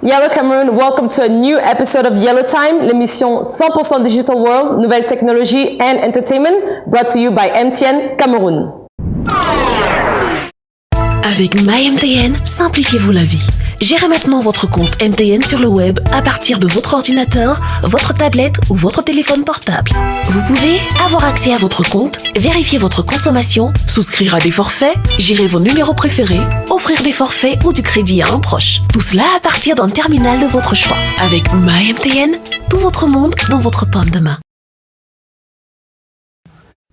Yellow Cameroon, welcome to a new episode of Yellow Time, l'émission 100% Digital World, nouvelles technologies and entertainment, brought to you by MTN Cameroun. Avec MyMTN, simplifiez-vous la vie. Gérez maintenant votre compte MTN sur le web à partir de votre ordinateur, votre tablette ou votre téléphone portable. Vous pouvez avoir accès à votre compte, vérifier votre consommation, souscrire à des forfaits, gérer vos numéros préférés, offrir des forfaits ou du crédit à un proche. Tout cela à partir d'un terminal de votre choix. Avec MyMTN, tout votre monde dans votre paume de main.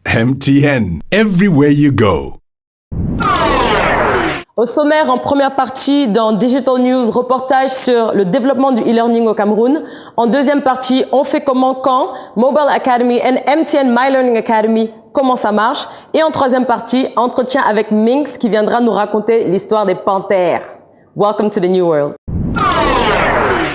MTN, everywhere you go. Au sommaire, en première partie, dans Digital News, reportage sur le développement du e-learning au Cameroun. En deuxième partie, on fait comment, quand, Mobile Academy et MTN My Learning Academy, comment ça marche. Et en troisième partie, entretien avec Minx qui viendra nous raconter l'histoire des panthères. Welcome to the new world.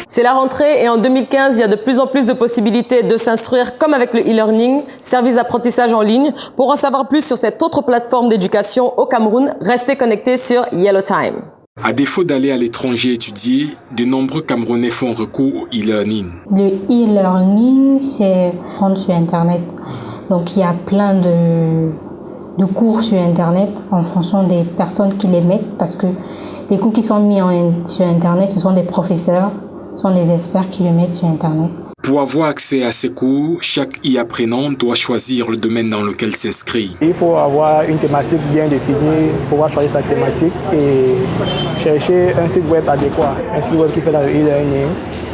C'est la rentrée et en 2015, il y a de plus en plus de possibilités de s'instruire comme avec le e-learning, service d'apprentissage en ligne. Pour en savoir plus sur cette autre plateforme d'éducation au Cameroun, restez connectés sur Yellow Time. À défaut d'aller à l'étranger étudier, de nombreux Camerounais font recours au e-learning. Le e-learning, c'est prendre sur Internet. Donc il y a plein de cours sur Internet en fonction des personnes qui les mettent parce que les cours qui sont mis sur Internet, ce sont des professeurs. Ce sont des experts qui le mettent sur Internet. Pour avoir accès à ces cours, chaque e-apprenant doit choisir le domaine dans lequel s'inscrire. Il faut avoir une thématique bien définie, pouvoir choisir sa thématique et chercher un site web adéquat, un site web qui fait dans le e-learning.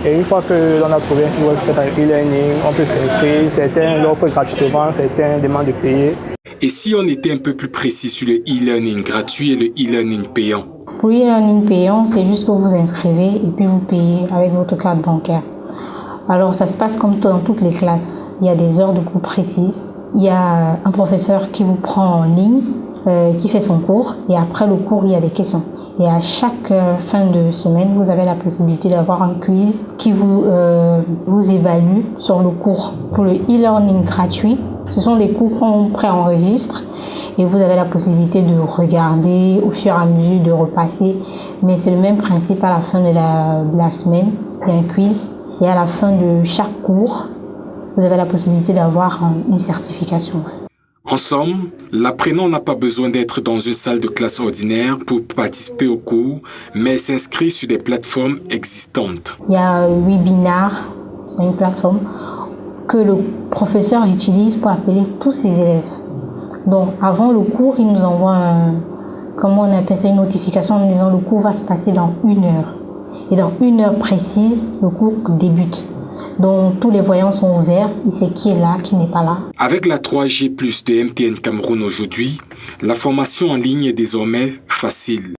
Et une fois que l'on a trouvé un site web qui fait dans le e-learning, on peut s'inscrire. Certains l'offrent gratuitement, certains demandent de payer. Et si on était un peu plus précis sur le e-learning gratuit et le e-learning payant? Pour l'e-learning payant, c'est juste que vous vous inscrivez et puis vous payez avec votre carte bancaire. Alors ça se passe comme dans toutes les classes. Il y a des heures de cours précises. Il y a un professeur qui vous prend en ligne, qui fait son cours et après le cours, il y a des questions. Et à chaque fin de semaine, vous avez la possibilité d'avoir un quiz qui vous évalue sur le cours. Pour le e-learning gratuit, ce sont des cours qu'on préenregistre. Et vous avez la possibilité de regarder au fur et à mesure, de repasser. Mais c'est le même principe à la fin de la semaine. Il y a un quiz. Et à la fin de chaque cours, vous avez la possibilité d'avoir une certification. En somme, l'apprenant n'a pas besoin d'être dans une salle de classe ordinaire pour participer au cours, mais s'inscrit sur des plateformes existantes. Il y a Webinar, c'est une plateforme que le professeur utilise pour appeler tous ses élèves. Donc, avant le cours, il nous envoie une notification en disant le cours va se passer dans 1 heure. Et dans 1 heure précise, le cours débute. Donc, tous les voyants sont ouverts. Il sait qui est là, qui n'est pas là. Avec la 3G+ de MTN Cameroun aujourd'hui, la formation en ligne est désormais facile.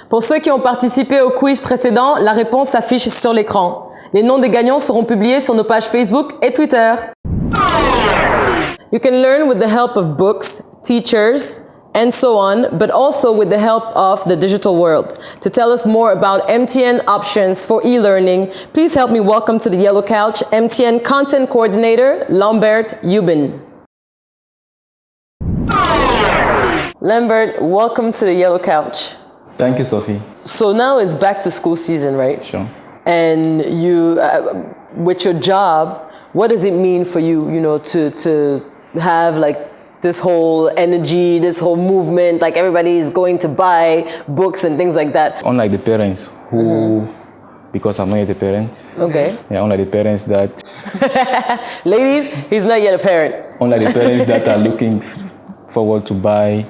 Pour ceux qui ont participé au quiz précédent, la réponse s'affiche sur l'écran. Les noms des gagnants seront publiés sur nos pages Facebook et Twitter. You can learn with the help of books, teachers, and so on, but also with the help of the digital world. To tell us more about MTN options for e-learning, please help me welcome to the Yellow Couch MTN Content Coordinator, Lambert Eubin. Lambert, welcome to the Yellow Couch. Thank you, Sophie. So now it's back to school season, right? Sure. And you, with your job, what does it mean for you, to have like this whole energy, this whole movement, like everybody is going to buy books and things like that? Unlike the parents who, because I'm not yet a parent. Okay. Yeah, unlike the parents that... Ladies, he's not yet a parent. Unlike the parents that are looking forward to buy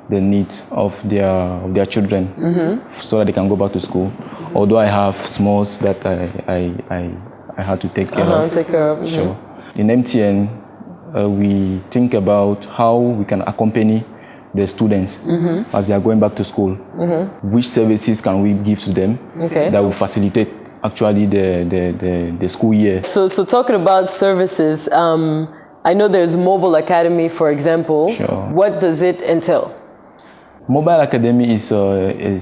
the needs of their children so that they can go back to school. Although I have smalls that I had to take care of. Take care of. Sure. In MTN, we think about how we can accompany the students as they are going back to school. Which services can we give to them that will facilitate actually the school year. So talking about services, I know there's Mobile Academy, for example. Sure. What does it entail? Mobile Academy is an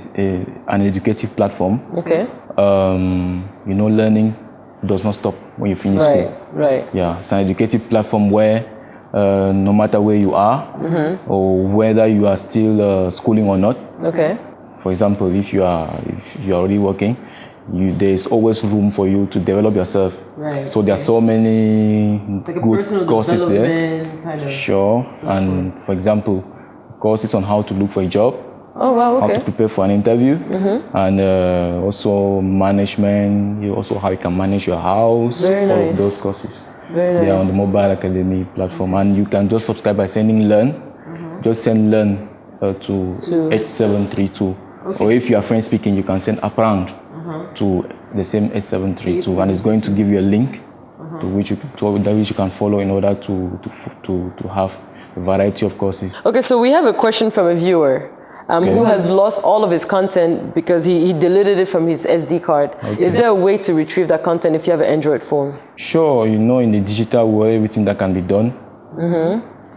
educative platform. Okay. Learning does not stop when you finish school. Right. Yeah, it's an educative platform where no matter where you are or whether you are still schooling or not. Okay. For example, if you are already working, there's always room for you to develop yourself. Right. So there are so many It's like a good personal courses there. development kind of. Sure. And for example, courses on how to look for a job. Oh wow. How to Okay. prepare for an interview, and also management. How you can manage your house. Very all nice. of those courses. Very They are on nice. the Mobile Academy platform, and you can just subscribe by sending learn. Just send learn to 8732. Or if you are French speaking, you can send apprendre to the same 8732, and it's going to give you a link to which you can follow in order to have a variety of courses. Okay, so we have a question from a viewer who has lost all of his content because he deleted it from his SD card. Okay. Is there a way to retrieve that content if you have an Android phone? Sure, in the digital world, everything that can be done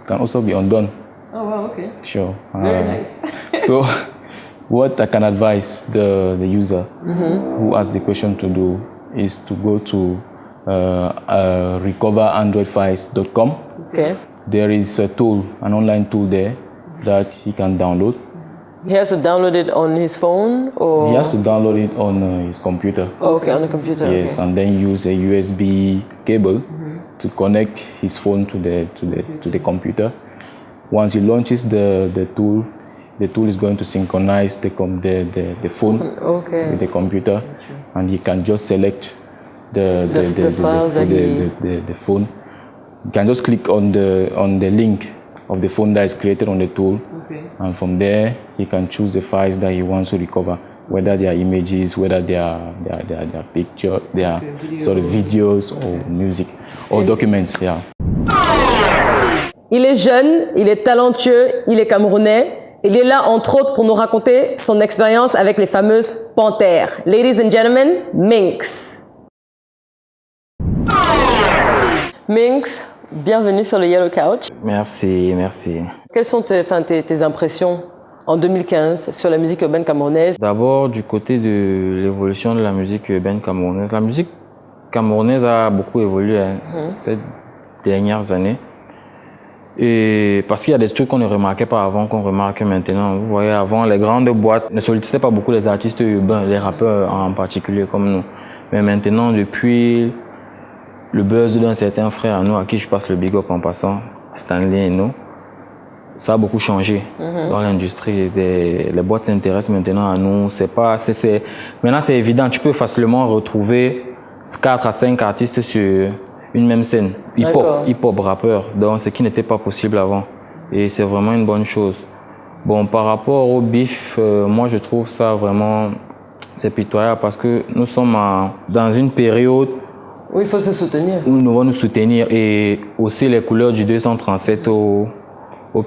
can also be undone. Oh wow, okay. Sure. Very nice. So, what I can advise the user who asked the question to do is to go to recoverandroidfiles.com. Okay. There is a tool, an online tool there that he can download. He has to download it on his phone, or He has to download it on his computer. Oh, okay, on the computer. Yes, Okay. and then use a USB cable to connect his phone to the computer. Once he launches the tool is going to synchronize the phone with the computer, and he can just select the phone. You can just click on the link of the phone that is created on the tool, and from there he can choose the files that he wants to recover, whether they are images, whether they are pictures, they are sort of videos or music or documents. Yeah. Il est jeune, il est talentueux, il est camerounais. Il est là, entre autres, pour nous raconter son expérience avec les fameuses panthères. Ladies and gentlemen, Minx. Minx, bienvenue sur le Yellow Couch. Merci, merci. Quelles sont tes impressions en 2015 sur la musique urbaine camerounaise? D'abord, du côté de l'évolution de la musique urbaine camerounaise. La musique camerounaise a beaucoup évolué ces dernières années. Et parce qu'il y a des trucs qu'on ne remarquait pas avant, qu'on remarque maintenant. Vous voyez, avant, les grandes boîtes ne sollicitaient pas beaucoup les artistes urbains, les rappeurs en particulier comme nous. Mais maintenant, depuis le buzz d'un certain frère à nous, à qui je passe le big up en passant, Stanley et nous, ça a beaucoup changé dans l'industrie. Les boîtes s'intéressent maintenant à nous. Maintenant, c'est évident, tu peux facilement retrouver 4 à 5 artistes sur une même scène, hip-hop rappeur, donc ce qui n'était pas possible avant. Et c'est vraiment une bonne chose. Bon, par rapport au bif, moi je trouve ça vraiment, c'est pitoyable parce que nous sommes dans une période où il faut se soutenir. Où nous devons nous soutenir et aussi les couleurs du 237 au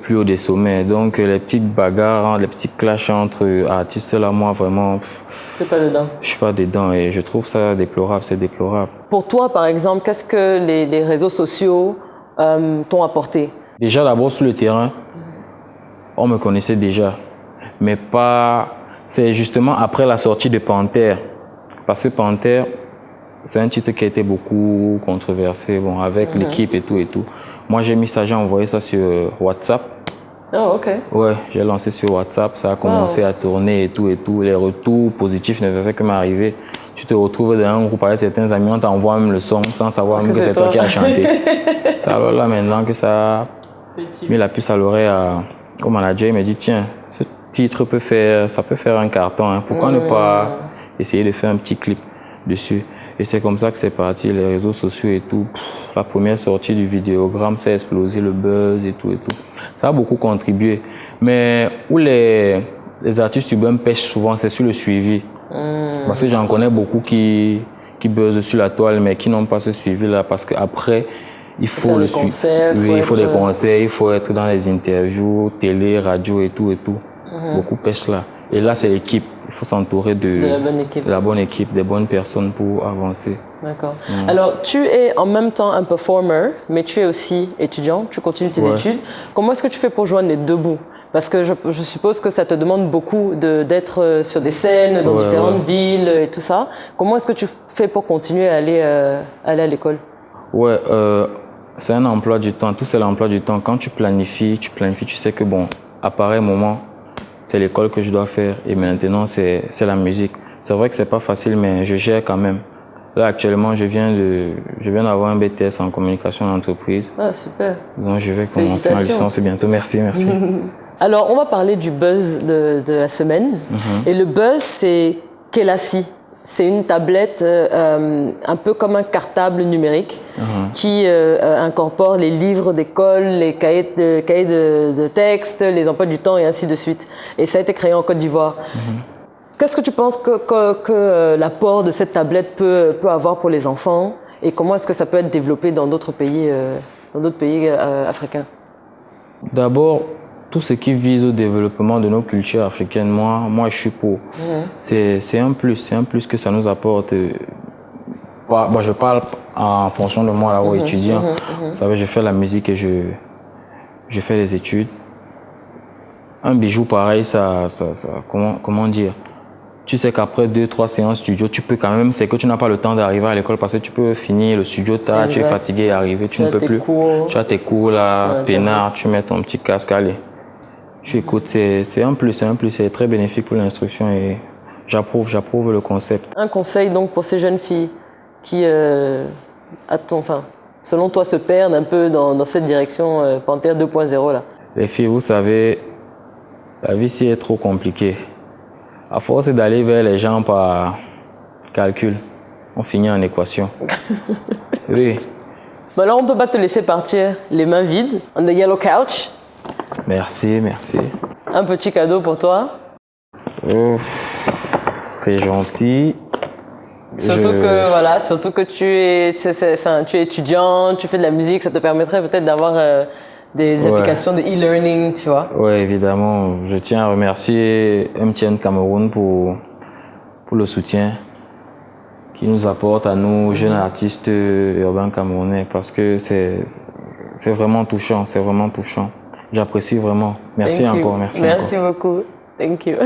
plus haut des sommets. Donc les petites bagarres, les petits clashs entre artistes là, moi vraiment, c'est pas dedans. Je suis pas dedans et je trouve ça déplorable, c'est déplorable. Pour toi, par exemple, qu'est-ce que les réseaux sociaux t'ont apporté? Déjà, d'abord sur le terrain, on me connaissait déjà, mais pas. C'est justement après la sortie de Panthère, parce que Panthère, c'est un titre qui a été beaucoup controversé, bon, avec l'équipe et tout. Moi, j'ai mis ça, j'ai envoyé ça sur WhatsApp. Oh, ok. Ouais, j'ai lancé sur WhatsApp, ça a commencé à tourner et tout. Les retours positifs ne faisaient que m'arriver. Tu te retrouves dans un groupe avec certains amis, on t'envoie même le son sans savoir même que c'est toi qui as chanté. C'est alors là maintenant que ça a mis la puce à l'oreille au manager. Il me dit, tiens, ce titre peut faire un carton. Hein. Pourquoi ne pas essayer de faire un petit clip dessus? Et c'est comme ça que c'est parti, les réseaux sociaux et tout. La première sortie du vidéogramme, ça a explosé, le buzz et tout. Ça a beaucoup contribué. Mais où les artistes urbains pêchent souvent, c'est sur le suivi. Parce que j'en connais beaucoup qui buzzent sur la toile, mais qui n'ont pas ce suivi-là. Parce qu'après, il faut le suivi. Oui, il faut des conseils, il faut être dans les interviews, télé, radio et tout. Beaucoup pêchent là. Et là, c'est l'équipe. Il faut s'entourer de la bonne équipe, des bonnes personnes pour avancer. D'accord. Alors, tu es en même temps un performer, mais tu es aussi étudiant, tu continues tes études. Comment est-ce que tu fais pour joindre les deux bouts? Parce que je suppose que ça te demande beaucoup d'être sur des scènes, dans différentes villes et tout ça. Comment est-ce que tu fais pour continuer à aller à l'école? Ouais, c'est un emploi du temps. Tout c'est l'emploi du temps. Quand tu planifies, tu sais que bon, à pareil moment, c'est l'école que je dois faire et maintenant c'est la musique. C'est vrai que c'est pas facile, mais je gère quand même. Là actuellement, je viens d'avoir un BTS en communication d'entreprise. Ah super. Donc je vais commencer ma licence bientôt. Merci. Alors on va parler du buzz de la semaine. Et le buzz c'est Kelassi. C'est une tablette un peu comme un cartable numérique qui incorpore les livres d'école, les cahiers de texte, les emplois du temps et ainsi de suite. Et ça a été créé en Côte d'Ivoire. Qu'est-ce que tu penses que l'apport de cette tablette peut avoir pour les enfants et comment est-ce que ça peut être développé dans d'autres pays africains? D'abord, tout ce qui vise au développement de nos cultures africaines, moi je suis pour. C'est un plus que ça nous apporte. Bon, je parle en fonction de moi là-haut étudiant. Vous savez, je fais la musique et je fais les études. Un bijou pareil, comment dire? Tu sais qu'après 2-3 séances studio, tu peux quand même, c'est que tu n'as pas le temps d'arriver à l'école parce que tu peux finir le studio tard, tu es fatigué et arriver, tu ne peux plus. Tu as tes cours là, peinard, tu mets ton petit casque, allez. Tu écoutes, c'est un plus, c'est très bénéfique pour l'instruction et j'approuve le concept. Un conseil donc pour ces jeunes filles qui, selon toi, se perdent un peu dans cette direction Panthère 2.0 là. Les filles, vous savez, la vie c'est trop compliquée. À force d'aller vers les gens par calcul, on finit en équation. Oui. Bah alors on ne peut pas te laisser partir les mains vides, on the yellow couch. Merci. Un petit cadeau pour toi. C'est gentil. Surtout que tu es étudiant, tu fais de la musique, ça te permettrait peut-être d'avoir des applications de e-learning, tu vois. Oui, évidemment. Je tiens à remercier MTN Cameroun pour le soutien qu'il nous apporte à nous, jeunes artistes urbains camerounais, parce que c'est vraiment touchant, J'apprécie vraiment. Merci encore. Merci beaucoup. Thank you.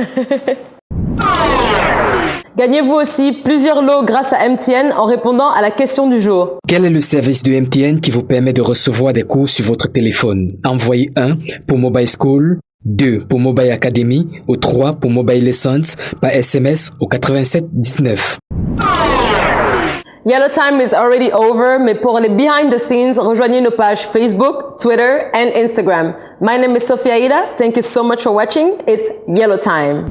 Gagnez-vous aussi plusieurs lots grâce à MTN en répondant à la question du jour. Quel est le service de MTN qui vous permet de recevoir des cours sur votre téléphone? Envoyez 1 pour Mobile School, 2 pour Mobile Academy ou 3 pour Mobile Lessons par SMS au 87 19. Yellow Time is already over, mais pour les behind the scenes, rejoignez nos pages Facebook, Twitter and Instagram. My name is Sophia Ida. Thank you so much for watching. It's Yellow Time.